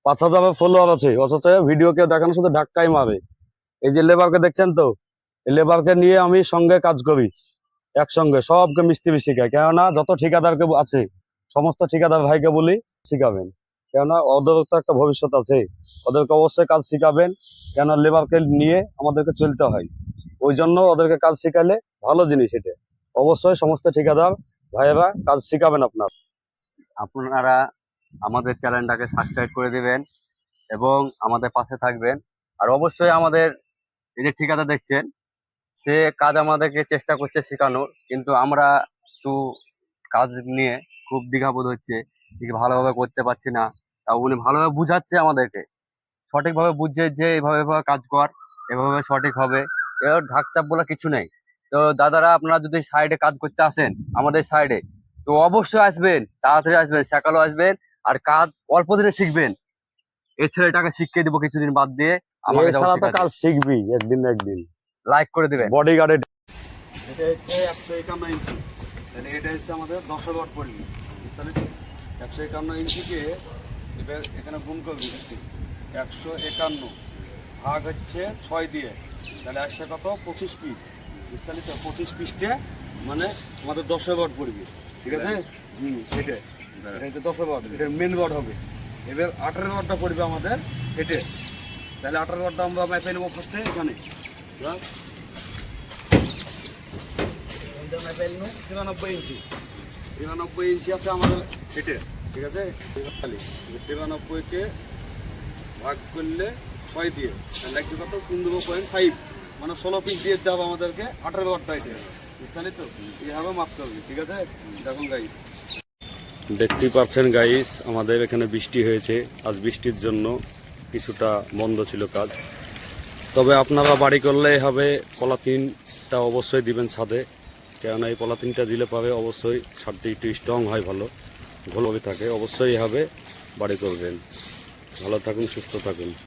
5,000 follower আছে, অথচ video কেউ দেখানো শুধু ধাক্কাই মারে। এই যে লেবারকে দেখছেন তো, এই লেবারকে নিয়ে আমি সঙ্গে কাজ করি, একসঙ্গে সবকে মিস্ত্রি শিখাই। কেননা যত ঠিকাদারকে আছে সমস্ত ঠিকাদার ভাইকে বলি শিখাবেন, কেননা ওদের তো একটা ভবিষ্যৎ আছে, ওদেরকে অবশ্যই কাজ শিখাবেন। কেন লেবারকে নিয়ে আমাদেরকে চলতে হয়, ওই জন্য ওদেরকে কাজ শিখালে ভালো জিনিস। এটা অবশ্যই সমস্ত ঠিকাদার ভাইয়েরা কাজ শিখাবেন আপনারা আমাদের চ্যানেলটাকে সাবস্ক্রাইব করে দিবেন এবং আমাদের পাশে থাকবেন। আর অবশ্যই আমাদের এই যে ঠিকাদার দেখছেন, সে কাজ আমাদেরকে চেষ্টা করছে শেখানোর, কিন্তু আমরা একটু কাজ নিয়ে খুব দ্বিধাবোধ হচ্ছে, ঠিক ভালোভাবে করতে পারছি না। তা উনি ভালোভাবে বুঝাচ্ছে আমাদেরকে, সঠিকভাবে বুঝছে যে এভাবে এভাবে কাজ কর, এভাবে সঠিক হবে। এর ঢাকচাপ বলা কিছু নেই। তো দাদারা, আপনারা যদি সাইডে কাজ করতে আসেন আমাদের সাইডে, তো অবশ্যই আসবেন, তাড়াতাড়ি আসবেন, সকালে আসবেন। আর কাজ অল্প দিনে শিখবেন। এই ছেলেটাকে শিখিয়ে দিব কিছুদিন বাদ দিয়ে, আমাকে এই ছাড়া তো কাজ শিখবি একদিন না একদিন। লাইক করে দিবেন। বডি গার্ডের এটা হচ্ছে 151 ইঞ্চি, তাহলে এটা হচ্ছে আমাদের 10 ওয়াট পড়বে। তাহলে 151 ইঞ্চিকে এবার এখানে গুণ করবি 151 ভাগ হচ্ছে 6 দিয়ে, তাহলে একশো কত 25 পিস। তাহলে তো 25 পিসটা মানে আমাদের 10 ওয়াট পড়বে, ঠিক আছে? এটা এটা হচ্ছে 10 ওয়াট, এটা মেন ওয়াট হবে। এবার 18 ওয়াটটা পড়বে আমাদের হেঁটে, তাহলে 18 ওয়াটটা আমরা মেপে নেবো ফার্স্টে এখানে। 93 ইঞ্চি, 93 ইঞ্চি আছে আমাদের হেঁটে, ঠিক আছে? 93কে ভাগ করলে 6 দিয়ে, তাহলে একটু কত 15.5, মানে 16 পিস দিয়ে দিতে হবে আমাদেরকে 18 ওয়াটটা এটা, তাহলে তো এইভাবে মাপতে হবে, ঠিক আছে? দেখুন গাইস, দেখতেই পাচ্ছেন গাইস, আমাদের এখানে বৃষ্টি হয়েছে। আজ বৃষ্টির জন্য কিছুটা বন্ধ ছিল কাজ। তবে আপনারা বাড়ি করলে হবে পলাতিনটা অবশ্যই দিবেন ছাদে, কেননা এই পলাতিনটা দিলে পাবে অবশ্যই ছাদটি একটু স্ট্রং হয়, ভালো ঘোলভাবে থাকে। অবশ্যই এভাবে বাড়ি করবেন। ভালো থাকুন, সুস্থ থাকুন।